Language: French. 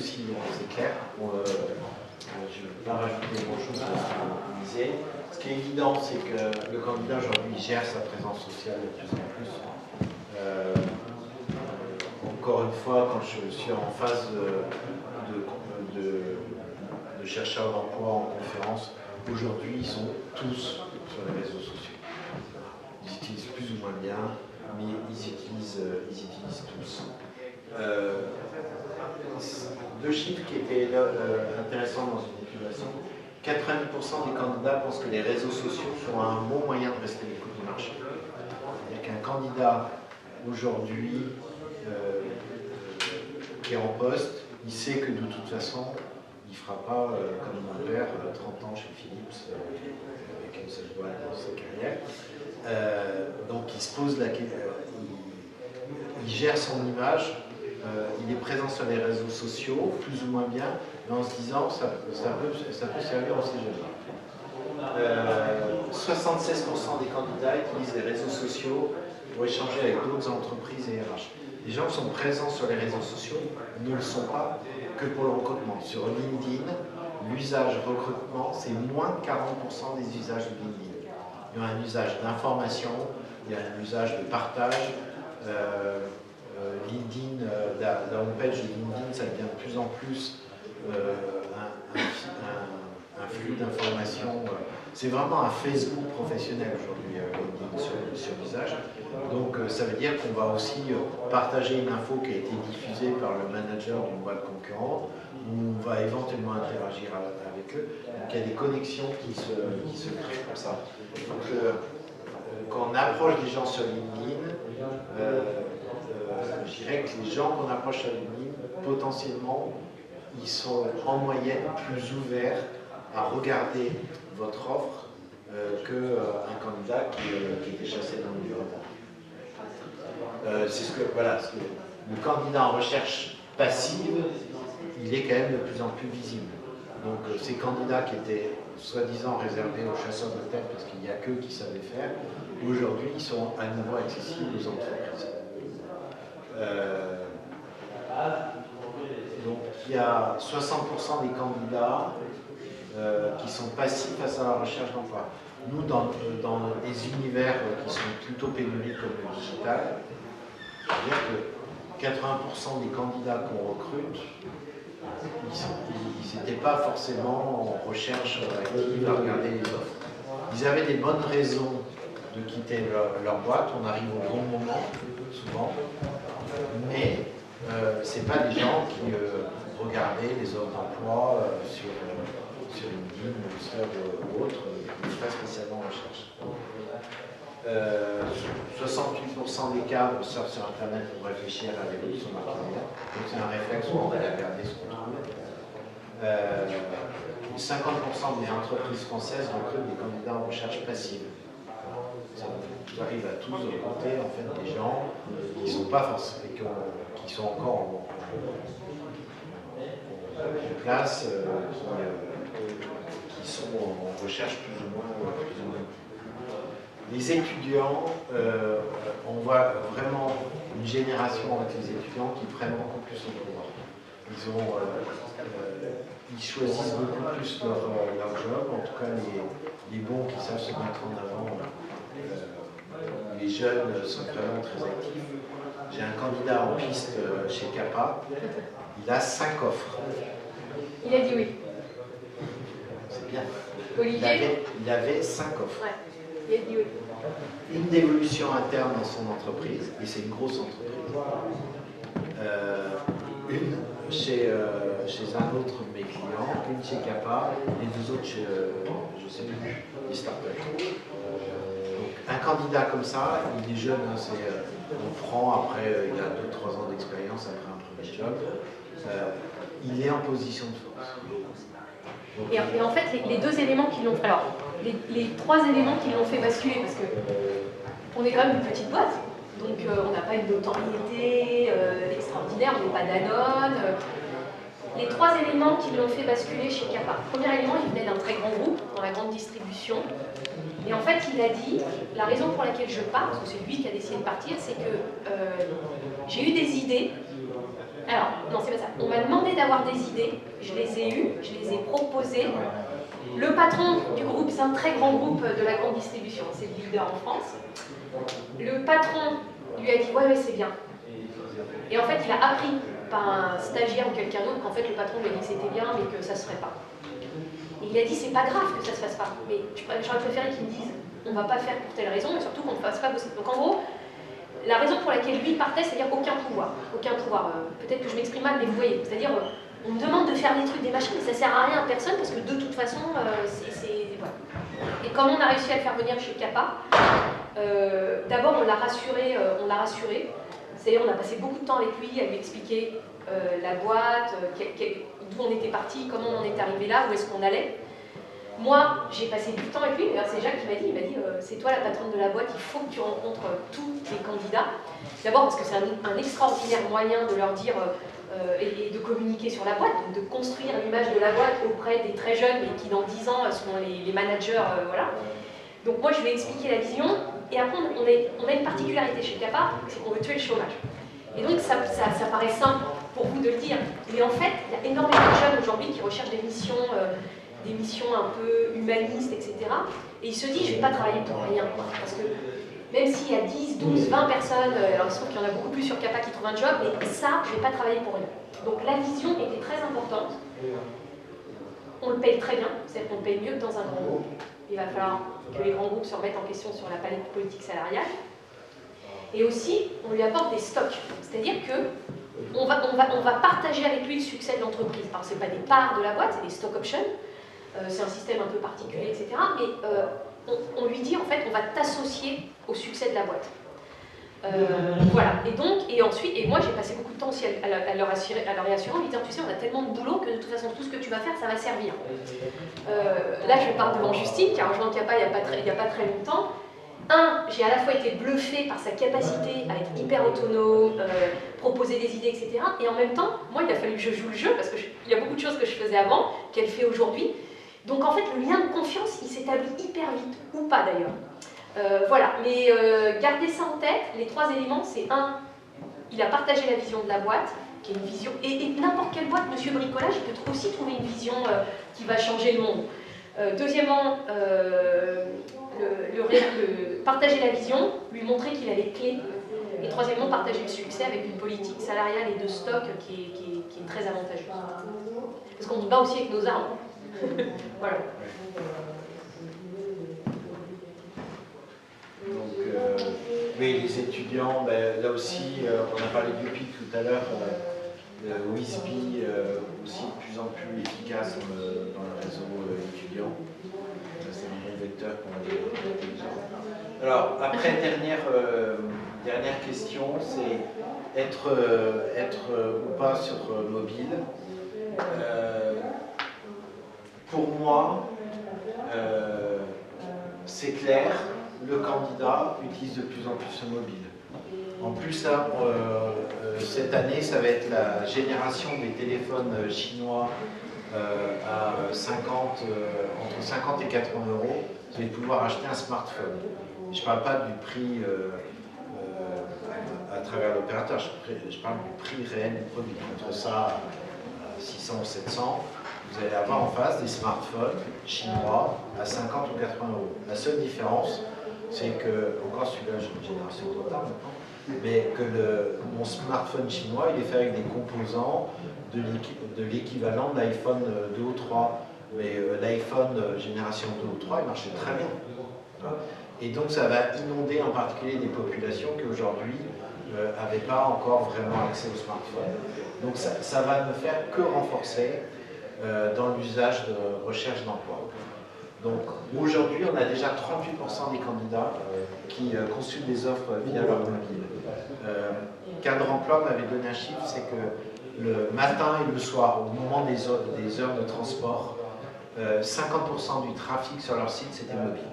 aussi, c'est clair. Je ne vais pas rajouter grand-chose à ce que vous disiez. Ce qui est évident, c'est que le candidat aujourd'hui gère sa présence sociale de plus en plus. Encore une fois, quand je suis en phase de chercheurs d'emploi en conférence, aujourd'hui, ils sont tous sur les réseaux sociaux. Ils utilisent plus ou moins bien, mais ils utilisent tous. Deux chiffres qui étaient intéressants dans une évaluation. 80% des candidats pensent que les réseaux sociaux sont un bon moyen de rester à l'écoute du marché. C'est-à-dire qu'un candidat aujourd'hui qui est en poste, il sait que de toute façon, il ne fera pas comme mon père, 30 ans chez Philips, avec une seule boîte dans sa carrière. Donc il se pose la question, il gère son image, il est présent sur les réseaux sociaux, plus ou moins bien, mais en se disant ça peut servir, on ne sait jamais. 76% des candidats utilisent les réseaux sociaux pour échanger avec d'autres entreprises et RH. Les gens qui sont présents sur les réseaux sociaux ne le sont pas que pour le recrutement. Sur LinkedIn, l'usage recrutement, c'est moins de 40% des usages de LinkedIn. Il y a un usage d'information, il y a un usage de partage. LinkedIn, la homepage de LinkedIn, ça devient de plus en plus un flux d'informations. C'est vraiment un Facebook professionnel aujourd'hui, LinkedIn sur l'usage. Donc ça veut dire qu'on va aussi partager une info qui a été diffusée par le manager d'une boîte concurrente, où on va éventuellement interagir avec eux. Donc il y a des connexions qui se créent comme ça. Donc quand on approche des gens sur LinkedIn, je dirais que les gens qu'on approche sur LinkedIn, potentiellement, ils sont en moyenne plus ouverts à regarder votre offre qu'un candidat qui était chassé dans le bureau. C'est voilà, le candidat en recherche passive, il est quand même de plus en plus visible. Donc ces candidats qui étaient soi-disant réservés aux chasseurs de tête parce qu'il n'y a qu'eux qui savaient faire, aujourd'hui ils sont à nouveau accessibles aux entreprises. Donc il y a 60% des candidats qui sont passifs face à la recherche d'emploi. Nous, dans les univers qui sont plutôt pénuriques comme le digital, c'est-à-dire que 80% des candidats qu'on recrute, ils n'étaient pas forcément en recherche active à regarder les offres. Ils avaient des bonnes raisons de quitter leur boîte, on arrive au bon moment, souvent, mais ce n'est pas des gens qui regardaient les offres d'emploi sur LinkedIn ou sur autre, pas spécialement en recherche. 68% des cas sortent sur Internet pour réfléchir à l'évolution de leur carrière. Donc c'est un réflexe où on va regarder ce qu'on trouve. 50% des entreprises françaises recrutent des candidats en recherche passive. Ça nous arrive à tous de recruter en fait des gens qui ne sont pas forcément, qui sont encore en place, qui sont en recherche plus ou moins. Les étudiants, on voit vraiment une génération avec les étudiants qui prennent beaucoup plus au pouvoir. Ils choisissent beaucoup plus leur job, en tout cas les bons qui savent se mettre en avant. Les jeunes sont vraiment très actifs. J'ai un candidat en piste chez CAPA, il a 5 offres. Il a dit oui. C'est bien. Olivier il avait 5 offres. Ouais. Il a dit oui. Une d'évolution interne dans son entreprise, et c'est une grosse entreprise. Une chez un autre de mes clients, une chez CAPA, et 2 autres chez, je ne sais plus, des startups. Donc un candidat comme ça, il est jeune, hein, on prend après, il a 2-3 ans d'expérience après un premier job, il est en position de force. Donc, et en fait, les 2 éléments qui l'ont... Alors, les 3 éléments qui l'ont fait basculer, parce que on est quand même une petite boîte, donc on n'a pas une notoriété extraordinaire, on n'est pas Danone. Les 3 éléments qui l'ont fait basculer chez CAPA. Premier élément, il venait d'un très grand groupe, dans la grande distribution. Et en fait, il a dit, la raison pour laquelle je pars, parce que c'est lui qui a décidé de partir, c'est que j'ai eu des idées Alors, non, c'est pas ça. On m'a demandé d'avoir des idées, je les ai eues, je les ai proposées. Le patron du groupe, c'est un très grand groupe de la grande distribution, c'est le leader en France. Le patron lui a dit ouais, c'est bien. Et en fait, il a appris par un stagiaire ou quelqu'un d'autre qu'en fait le patron lui a dit que c'était bien mais que ça se ferait pas. Et il a dit c'est pas grave que ça se fasse pas, mais j'aurais préféré qu'ils me disent on va pas faire pour telle raison, mais surtout qu'on ne fasse pas bosser. Donc en gros, la raison pour laquelle lui partait, c'est-à-dire aucun pouvoir. Aucun pouvoir. Peut-être que je m'exprime mal, mais vous voyez, c'est-à-dire on me demande de faire des trucs, des machines, mais ça sert à rien à personne parce que de toute façon, voilà. Et comment on a réussi à le faire venir chez Kappa, d'abord on l'a rassuré, c'est-à-dire on a passé beaucoup de temps avec lui à lui expliquer la boîte, d'où on était parti, comment on est arrivé là, où est-ce qu'on allait. Moi, j'ai passé du temps avec lui, c'est Jacques qui m'a dit, c'est toi la patronne de la boîte, il faut que tu rencontres tous les candidats. D'abord parce que c'est un extraordinaire moyen de leur dire et de communiquer sur la boîte, donc de construire l'image de la boîte auprès des très jeunes et qui dans 10 ans seront les managers, voilà. Donc moi je lui ai expliqué la vision, et après on a une particularité chez Kappa, c'est qu'on veut tuer le chômage. Et donc ça paraît simple pour vous de le dire, mais en fait il y a énormément de jeunes aujourd'hui qui recherchent des missions un peu humanistes, etc. Et il se dit je ne vais pas travailler pour rien, quoi, parce que même s'il y a 10, 12, 20 personnes, alors il se trouve qu'il y en a beaucoup plus sur Kappa qui trouvent un job, mais ça, je ne vais pas travailler pour rien. Donc la vision était très importante. On le paye très bien, c'est-à-dire qu'on le paye mieux que dans un grand groupe. Il va falloir que les grands groupes se remettent en question sur la palette politique salariale. Et aussi, on lui apporte des stocks. C'est-à-dire qu'on va partager avec lui le succès de l'entreprise. Alors, ce n'est pas des parts de la boîte, c'est des stock options. C'est un système un peu particulier, etc. Mais on lui dit, en fait, on va t'associer au succès de la boîte. Voilà, et moi j'ai passé beaucoup de temps aussi à leur réassurer en lui disant tu sais on a tellement de boulot que de toute façon tout ce que tu vas faire ça va servir. Là je parle devant Justine qui a rejoint Kappa il n'y a pas très longtemps. J'ai à la fois été bluffée par sa capacité à être hyper autonome, proposer des idées, etc. Et en même temps, moi il a fallu que je joue le jeu parce qu'il y a beaucoup de choses que je faisais avant, qu'elle fait aujourd'hui. Donc en fait le lien de confiance il s'établit hyper vite, ou pas d'ailleurs. Voilà, mais gardez ça en tête, les 3 éléments, c'est il a partagé la vision de la boîte, qui est une vision, et n'importe quelle boîte, Monsieur Bricolage, il peut aussi trouver une vision qui va changer le monde. Deuxièmement, partager la vision, lui montrer qu'il a les clés, et troisièmement, partager le succès avec une politique salariale et de stock qui est très avantageuse. Parce qu'on se bat aussi avec nos armes. Voilà. Donc, oui, les étudiants, là aussi, on a parlé du PIC tout à l'heure, WISPI aussi de plus en plus efficace dans le réseau étudiant. C'est un bon vecteur pour les. Alors, après, dernière question, c'est être ou pas sur mobile. Pour moi, c'est clair. Le candidat utilise de plus en plus le mobile. En plus, là, cette année, ça va être la génération des téléphones chinois à entre 50 et 80 €. Vous allez pouvoir acheter un smartphone. Je ne parle pas du prix à travers l'opérateur, je parle du prix réel du produit. Entre ça, 600 ou 700, vous allez avoir en face des smartphones chinois à 50 ou 80 €. La seule différence, c'est que, encore celui-là, j'ai une génération trop tard maintenant, mais que mon smartphone chinois, il est fait avec des composants de l'équivalent de l'iPhone 2 ou 3. Mais l'iPhone génération 2 ou 3, il marchait très bien. Et donc ça va inonder en particulier des populations qui aujourd'hui n'avaient pas encore vraiment accès au smartphone. Donc ça va ne faire que renforcer dans l'usage de recherche d'emploi. Donc aujourd'hui, on a déjà 38% des candidats qui consultent des offres via leur mobile. Cadre Emploi m'avait donné un chiffre, c'est que le matin et le soir, au moment des heures de transport, 50% du trafic sur leur site, c'était mobile.